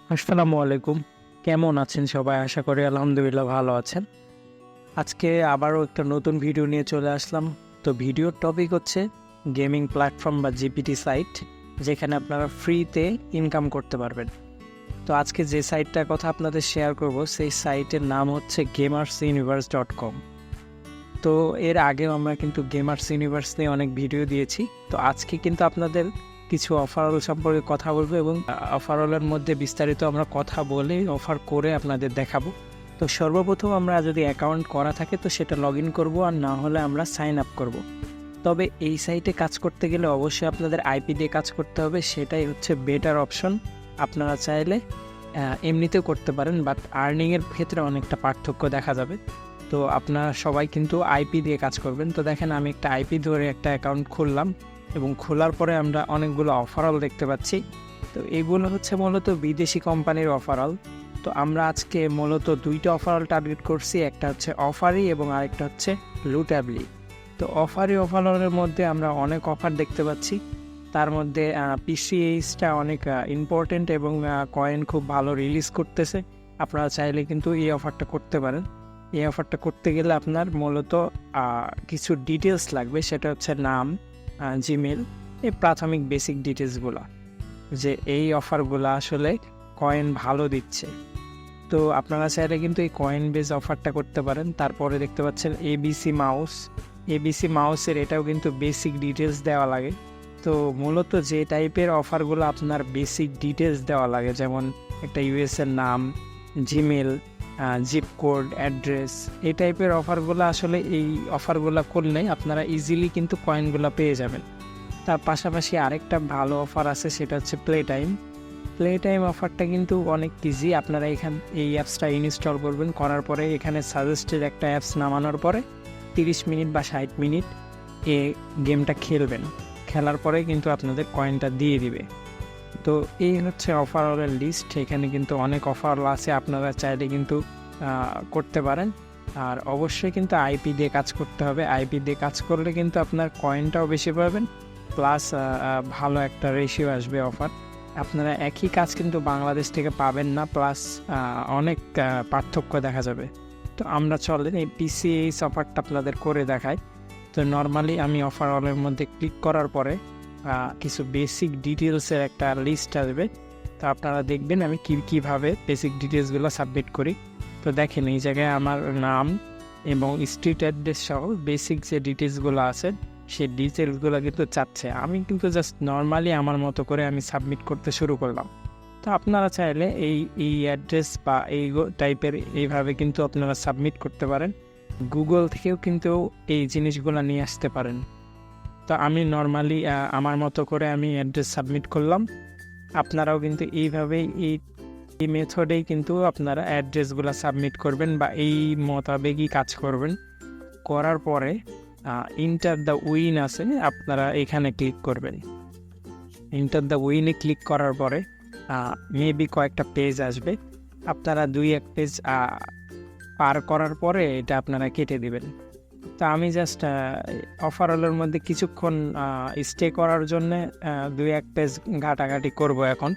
আসসালামু আলাইকুম। কেমন আছেন সবাই? আশা করি আলহামদুলিল্লাহ ভালো আছেন। আজকে আবারও একটা নতুন ভিডিও নিয়ে চলে আসলাম। তো ভিডিওর টপিক হচ্ছে গেমিং প্ল্যাটফর্ম বা জিপিটি সাইট, যেখানে আপনারা ফ্রিতে ইনকাম করতে পারবেন। তো আজকে যে সাইটটার কথা আপনাদের শেয়ার করব, সেই সাইটের নাম হচ্ছে gamersuniverse.com। তো এর আগেও আমরা কিন্তু গেমার্স ইউনিভার্স নিয়ে অনেক ভিডিও দিয়েছি। তো আজকে কিন্তু আপনাদের কিছু অফারল সম্পর্কে কথা বলবো এবং অফারলের মধ্যে বিস্তারিত আমরা কথা বলে অফার করে আপনাদের দেখাবো। তো সর্বপ্রথম আমরা যদি অ্যাকাউন্ট করা থাকে তো সেটা লগ ইন করবো, আর না হলে আমরা সাইন আপ করব। তবে এই সাইটে কাজ করতে গেলে অবশ্যই আপনাদের আইপি দিয়ে কাজ করতে হবে, সেটাই হচ্ছে বেটার অপশন। আপনারা চাইলে এমনিতেও করতে পারেন, বাট আর্নিংয়ের ক্ষেত্রে অনেকটা পার্থক্য দেখা যাবে। তো আপনারা সবাই কিন্তু আইপি দিয়ে কাজ করবেন। তো দেখেন, আমি একটা আইপি ধরে একটা অ্যাকাউন্ট খুললাম এবং খোলার পরে আমরা অনেকগুলো অফারল দেখতে পাচ্ছি। তো এইগুলো হচ্ছে মূলত বিদেশি কোম্পানির অফারল। তো আমরা আজকে মূলত দুইটা অফারল টার্গেট করছি, একটা হচ্ছে অফারি এবং আরেকটা হচ্ছে লুটেবলি। তো অফারের মধ্যে আমরা অনেক অফার দেখতে পাচ্ছি। তার মধ্যে পিসিএইচটা অনেক ইম্পর্টেন্ট এবং কয়েন খুব ভালো রিলিজ করতেছে। আপনারা চাইলে কিন্তু এই অফারটা করতে পারেন। এই অফারটা করতে গেলে আপনার মূলত কিছু ডিটেলস লাগবে, সেটা হচ্ছে নাম, জিমেল, এই প্রাথমিক বেসিক ডিটেলসগুলো, যে এই অফারগুলো আসলে কয়েন ভালো দিচ্ছে। তো আপনারা চাইলে কিন্তু এই কয়েন বেস অফারটা করতে পারেন। তারপরে দেখতে পাচ্ছেন এবিসি মাউসের এটাও কিন্তু বেসিক ডিটেলস দেওয়া লাগে। তো মূলত যে টাইপের অফারগুলো আপনার বেসিক ডিটেলস দেওয়া লাগে, যেমন একটা ইউএসের নাম, জিমেল, জিপ কোড, অ্যাড্রেস, এই টাইপের অফারগুলো আসলে এই অফারগুলো করলে আপনারা ইজিলি কিন্তু কয়েনগুলো পেয়ে যাবেন। তার পাশাপাশি আরেকটা ভালো অফার আছে, সেটা হচ্ছে প্লে টাইম অফারটা কিন্তু অনেক ইজি। আপনারা এই অ্যাপসটা ইনস্টল করবেন, করার পরে এখানে সাজেস্টেড একটা অ্যাপস নামানোর পরে 30 মিনিট বা 60 মিনিট এ গেমটা খেলার পরে কিন্তু আপনাদের কয়েনটা দিয়ে দিবে। তো এই হচ্ছে অফারলের লিস্ট। এখানে কিন্তু অনেক অফার আছে, আপনারা চাইলে কিন্তু করতে পারেন। আর অবশ্যই কিন্তু আইপি দিয়ে কাজ করতে হবে। আইপি দিয়ে কাজ করলে কিন্তু আপনার কয়েনটাও বেশি পাবেন, প্লাস ভালো একটা রেশিও আসবে অফার। আপনারা একই কাজ কিন্তু বাংলাদেশ থেকে পাবেন না, প্লাস অনেক পার্থক্য দেখা যাবে। তো আমরা চলেন এই পিসিএইচ অফারটা আপনাদের করে দেখাই। তো নর্মালি আমি অফারলের মধ্যে ক্লিক করার পরে কিছু বেসিক ডিটেলসের একটা লিস্ট আসবে। তো আপনারা দেখবেন আমি কীভাবে বেসিক ডিটেলসগুলো সাবমিট করি। তো দেখেন, এই জায়গায় আমার নাম এবং স্ট্রিট অ্যাড্রেস সহ বেসিক যে ডিটেলসগুলো আছে সেই ডিটেলসগুলো কিন্তু চাচ্ছে। আমি কিন্তু জাস্ট নর্মালি আমার মতো করে আমি সাবমিট করতে শুরু করলাম। তো আপনারা চাইলে এই অ্যাড্রেস বা এই টাইপের এইভাবে কিন্তু আপনারা সাবমিট করতে পারেন। গুগল থেকেও কিন্তু এই জিনিসগুলো নিয়ে আসতে পারেন। তো আমি নর্মালি আমার মতো করে আমি অ্যাড্রেস সাবমিট করলাম। আপনারাও কিন্তু এইভাবেই এই মেথডেই কিন্তু আপনারা অ্যাড্রেসগুলো সাবমিট করবেন বা এই মোতাবেকই কাজ করবেন। করার পরে ইন্টার দ্য উইন আছে, আপনারা এখানে ক্লিক করবেন। ইন্টার দ্য উইনে ক্লিক করার পরে মেবি কয়েকটা পেজ আসবে। আপনারা 2-1 পেজ পার করার পরে এটা আপনারা কেটে দিবেন। তো আমি জাস্ট অফারলের মধ্যে কিছুক্ষণ স্টে করার জন্যে 2-1 পেজ ঘাটাঘাটি করব এখন।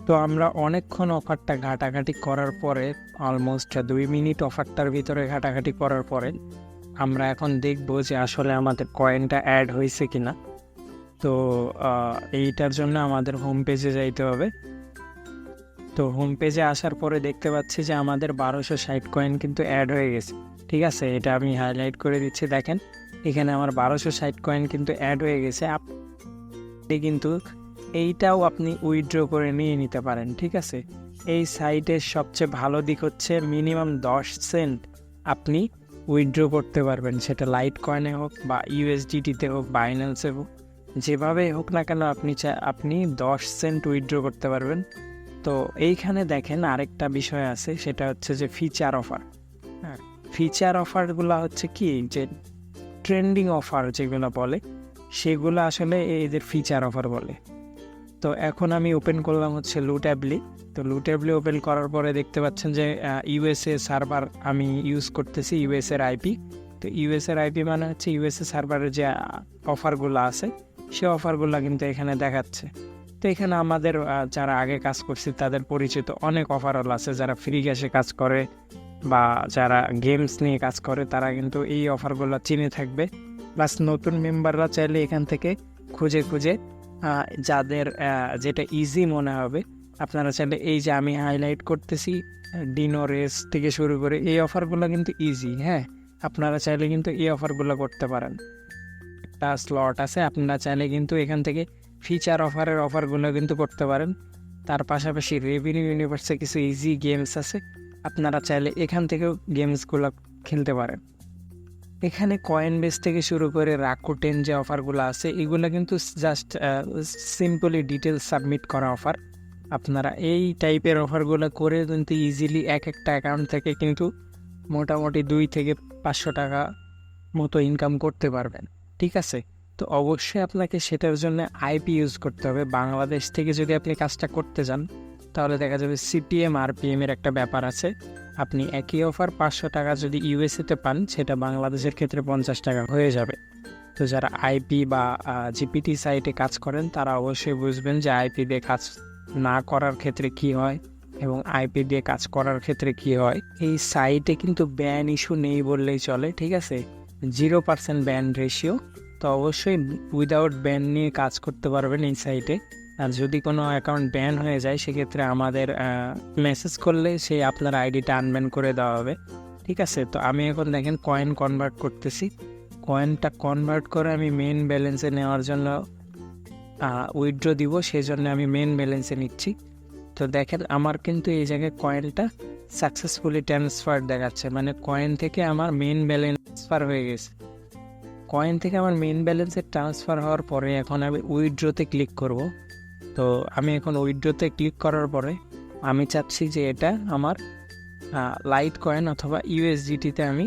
তো আমরা অনেকক্ষণ অফারটা ঘাটাঘাটি করার পরে, অলমোস্ট 2 মিনিট অফারটার ভিতরে ঘাটাঘাটি করার পরে আমরা এখন দেখব যে আসলে আমাদের কয়েনটা অ্যাড হয়েছে কিনা। তো এইটার জন্য আমাদের হোম পেজে যাইতে হবে। তো হোম পেজে আসার পরে দেখতে পাচ্ছি যে আমাদের 1260 কয়েন কিন্তু অ্যাড হয়ে গেছে। ঠিক আছে, এটা আমি হাইলাইট করে দিচ্ছি। দেখেন, এখানে আমার 1260 কয়েন কিন্তু অ্যাড হয়ে গেছে। আপনি কিন্তু এইটাও আপনি উইথড্র করে নিয়ে নিতে পারেন। ঠিক আছে, এই সাইটের সবচেয়ে ভালো দিক হচ্ছে মিনিমাম 10 সেন্ট আপনি উইথড্র করতে পারবেন, সেটা লাইট কয়েনে হোক বা ইউএসডিটিতে হোক, বাইন্যান্সে হোক, যেভাবেই হোক না কেন আপনি 10 সেন্ট উইথড্র করতে পারবেন। তো এইখানে দেখেন আরেকটা বিষয় আছে, সেটা হচ্ছে যে ফিচার অফার। হ্যাঁ, ফিচার অফারগুলো হচ্ছে কি, যে ট্রেন্ডিং অফার যেগুলো বলে সেগুলো আসলে এদের ফিচার অফার বলে। তো এখন আমি ওপেন করলাম হচ্ছে লুট্যাবলি। তো লুট্যাবলি ওপেন করার পরে দেখতে পাচ্ছেন যে ইউএসএ সার্ভার আমি ইউজ করতেছি, ইউএসএর আইপি। তো ইউএসএর আইপি মানে হচ্ছে ইউএসএ সার্ভারের যে অফারগুলো আছে সে অফারগুলো কিন্তু এখানে দেখাচ্ছে। তো এখানে আমাদের যারা আগে কাজ করছে তাদের পরিচিত অনেক অফারও আছে, যারা ফ্রি ক্যাশে কাজ করে বা যারা গেমস নিয়ে কাজ করে তারা কিন্তু এই অফারগুলো চিনে থাকবে। প্লাস নতুন মেম্বাররা চাইলে এখান থেকে খুঁজে খুঁজে যাদের যেটা ইজি মনে হবে, আপনারা চাইলে এই যে আমি হাইলাইট করতেছি ডিনো রেস থেকে শুরু করে এই অফারগুলো কিন্তু ইজি। হ্যাঁ, আপনারা চাইলে কিন্তু এই অফারগুলো করতে পারেন। একটা স্লট আছে, আপনারা চাইলে কিন্তু এখান থেকে ফিচার অফারগুলো কিন্তু করতে পারেন। তার পাশাপাশি রেভিনিউ ইউনিভার্সে কিছু ইজি গেমস আছে, আপনারা চাইলে এখান থেকেও গেমসগুলো খেলতে পারেন। এখানে কয়েন বেস থেকে শুরু করে রাকুটেন যে অফারগুলো আছে এগুলো কিন্তু জাস্ট সিম্পলি ডিটেলস সাবমিট করা অফার। আপনারা এই টাইপের অফারগুলো করে কিন্তু ইজিলি এক একটা অ্যাকাউন্ট থেকে কিন্তু মোটামুটি 2 থেকে 500 টাকা মতো ইনকাম করতে পারবেন। ঠিক আছে, তো অবশ্যই আপনাকে সেটার জন্য আইপি ইউজ করতে হবে। বাংলাদেশ থেকে যদি আপনি কাজটা করতে যান তাহলে দেখা যাবে সিপিএম আরপিএম এর একটা ব্যাপার আছে। আপনি একই অফার 500 টাকা যদি ইউএসএতে পান সেটা বাংলাদেশের ক্ষেত্রে 50 টাকা হয়ে যাবে। তো যারা আইপি বা জিপিটি সাইটে কাজ করেন তারা অবশ্যই বুঝবেন যে আইপি দিয়ে কাজ না করার ক্ষেত্রে কি হয় এবং আইপি দিয়ে কাজ করার ক্ষেত্রে কি হয়। এই সাইটে কিন্তু ব্যান ইস্যু নেই বললেই চলে। ঠিক আছে, 0% ব্যান রেশিও। তো অবশ্যই উইদাউট ব্যান নিয়ে কাজ করতে পারবেন এই সাইটে। আর যদি কোনো অ্যাকাউন্ট ব্যান হয়ে যায় সেক্ষেত্রে আমাদের মেসেজ করলে সেই আপনার আইডিটা আনব্যান করে দেওয়া হবে। ঠিক আছে, তো আমি এখন দেখেন কয়েন কনভার্ট করতেছি। কয়েনটা কনভার্ট করে আমি মেন ব্যালেন্সে নেওয়ার জন্য উইথড্র দিব, সেই জন্য আমি মেন ব্যালেন্সে নিচ্ছি। তো দেখেন আমার কিন্তু এই জায়গায় কয়েনটা সাকসেসফুলি ট্রান্সফার দেখাচ্ছে, মানে কয়েন থেকে আমার মেন ব্যালেন্স ট্রান্সফার হয়ে গেছে। কয়েন থেকে আমার মেন ব্যালেন্সে ট্রান্সফার হওয়ার পরে এখন আমি উইথড্রতে ক্লিক করব। তো আমি এখন উইথড্রতে ক্লিক করার পরে আমি চাচ্ছি যে এটা আমার লাইট কয়েন অথবা ইউএসডিটিতে আমি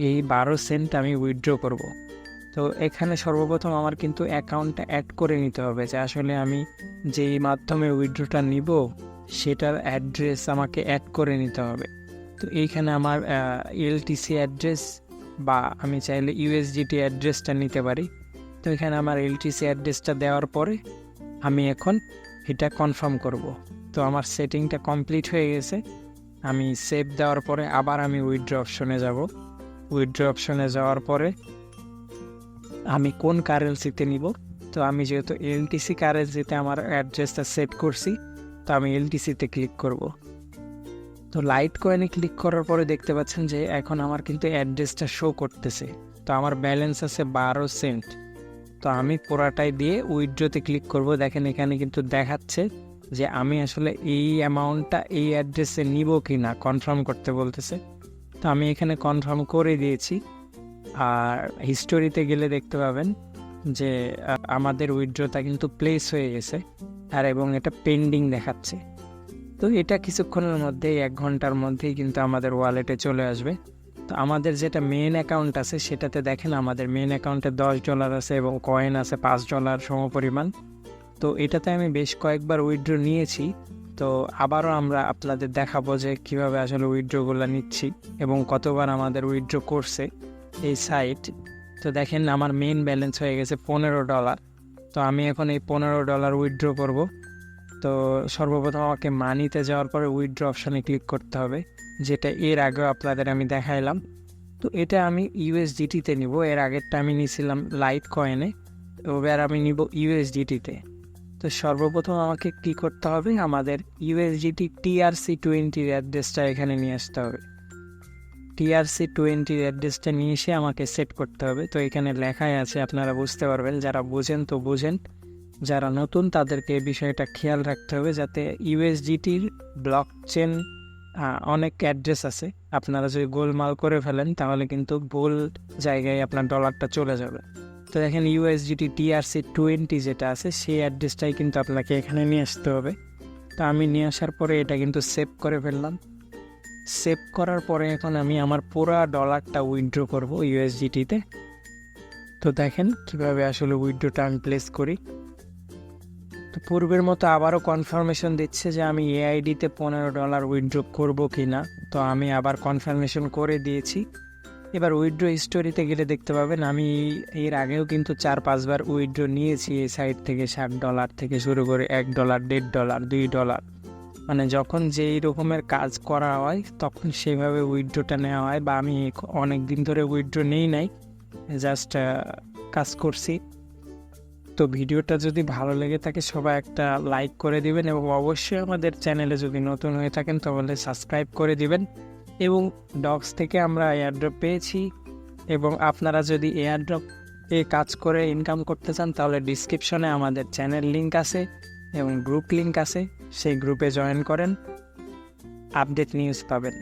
এই 12 সেন্ট আমি উইথড্র করব। তো এখানে সর্বপ্রথম আমার কিন্তু অ্যাকাউন্টটা অ্যাড করে নিতে হবে, যে আসলে আমি যেই মাধ্যমে উইথড্রটা নিব সেটার অ্যাড্রেস আমাকে অ্যাড করে নিতে হবে। তো এইখানে আমার এলটিসি অ্যাড্রেস বা আমি চাইলে ইউএসডিটি অ্যাড্রেসটা নিতে পারি। তো এখানে আমার এলটিসি অ্যাড্রেসটা দেওয়ার পরে আমি এখন এটা কনফার্ম করব। তো আমার সেটিংটা কমপ্লিট হয়ে গেছে। আমি সেভ দেওয়ার পরে আবার আমি উইথড্র অপশনে যাব। উইথড্র অপশনে যাওয়ার পরে আমি কোন কারেন্সিতে নিব, তো আমি যেহেতু এলটিসি কারেন্সিতে আমার অ্যাড্রেসটা সেট করছি তো আমি এলটিসিতে ক্লিক করব। তো লাইট কয়েনে ক্লিক করার পরে দেখতে পাচ্ছেন যে এখন আমার কিন্তু অ্যাড্রেসটা শো করতেছে। তো আমার ব্যালেন্স আছে 12 সেন্ট। তো আমি পুরাটাই দিয়ে উইথড্রতে ক্লিক করব। দেখেন এখানে কিন্তু দেখাচ্ছে যে আমি আসলে এই অ্যামাউন্টটা এই অ্যাড্রেসে নিব কি না কনফার্ম করতে বলতেছে। তো আমি এখানে কনফার্ম করে দিয়েছি। আর হিস্টোরিতে গেলে দেখতে পাবেন যে আমাদের উইথড্রটা কিন্তু প্লেস হয়ে গেছে আর এবং এটা পেন্ডিং দেখাচ্ছে। তো এটা কিছুক্ষণের মধ্যেই 1 ঘন্টার মধ্যেই কিন্তু আমাদের ওয়ালেটে চলে আসবে। তো আমাদের যেটা মেন অ্যাকাউন্ট আছে সেটাতে দেখেন আমাদের মেন অ্যাকাউন্টে $10 আছে এবং কয়েন আছে $5 সমপরিমাণ। তো এটাতে আমি বেশ কয়েকবার উইথড্র নিয়েছি। তো আবারও আমরা আপনাদের দেখাবো যে কীভাবে আসলে উইথড্রগুলো নিচ্ছি এবং কতবার আমাদের উইথড্র করছে এই সাইট। তো দেখেন আমার মেন ব্যালেন্স হয়ে গেছে $15। তো আমি এখন এই $15 উইথড্র করব। তো সর্বপ্রথম আমাকে মানিতে যাওয়ার পরে উইথড্র অপশানে ক্লিক করতে হবে, যেটা এর আগেও আপনাদের আমি দেখাইলাম। তো এটা আমি ইউএসডিটিতে নিব, এর আগেরটা আমি নিয়েছিলাম লাইট কয়েনে, এবার আমি নিব ইউএসডিটিতে। তো সর্বপ্রথম আমাকে কী করতে হবে, আমাদের ইউএসডিটি TRC20 অ্যাড্রেসটা এখানে নিয়ে আসতে হবে। TRC20 অ্যাড্রেসটা নিয়ে এসে আমাকে সেট করতে হবে। তো এখানে লেখাই আছে, আপনারা বুঝতে পারবেন, যারা বোঝেন তো বোঝেন, যারা নতুন তাদেরকে এই বিষয়টা খেয়াল রাখতে হবে, যাতে ইউএসডিটির ব্লক চেন অনেক অ্যাড্রেস আছে, আপনারা যদি গোলমাল করে ফেলেন তাহলে কিন্তু ভুল জায়গায় আপনার ডলারটা চলে যাবে। তো দেখেন ইউএসডিটি TRC20 যেটা আছে সেই অ্যাড্রেসটাই কিন্তু আপনাকে এখানে নিয়ে আসতে হবে। তো আমি নিয়ে আসার পরে এটা কিন্তু সেভ করে ফেললাম। সেভ করার পরে এখন আমি আমার পুরো ডলারটা উইথড্র করব ইউএসডিটিতে। তো দেখেন কিভাবে আসলে উইথড্রটা আমি প্লেস করি। তো পূর্বের মতো আবারও কনফার্মেশন দিচ্ছে যে আমি এআইডিতে $15 উইথড্র করব কি না। তো আমি আবার কনফার্মেশন করে দিয়েছি। এবার উইথড্র হিস্টোরিতে গেলে দেখতে পাবেন আমি এর আগেও কিন্তু 4-5 বার উইথড্র নিয়েছি এই সাইট থেকে, $60 থেকে শুরু করে $1, $1.5, $2। মানে যখন যেই রকমের কাজ করা হয় তখন সেভাবে উইথড্রটা নেওয়া হয়, বা আমি অনেক দিন ধরে উইথড্র নেই নাই, জাস্ট কাজ করছি। তো ভিডিওটা যদি ভালো লেগে থাকে সবাই একটা লাইক করে দিবেন, এবং অবশ্যই আমাদের চ্যানেলে যদি নতুন হয়ে থাকেন তাহলে সাবস্ক্রাইব করে দিবেন। এবং ডগস থেকে আমরা এয়ারড্রপ পেয়েছি, এবং আপনারা যদি এয়ারড্রপ এ কাজ করে ইনকাম করতে চান তাহলে ডিসক্রিপশনে আমাদের চ্যানেল লিঙ্ক আছে এবং গ্রুপ লিঙ্ক আছে, সেই গ্রুপে জয়েন করেন, আপডেট নিউজ পাবেন।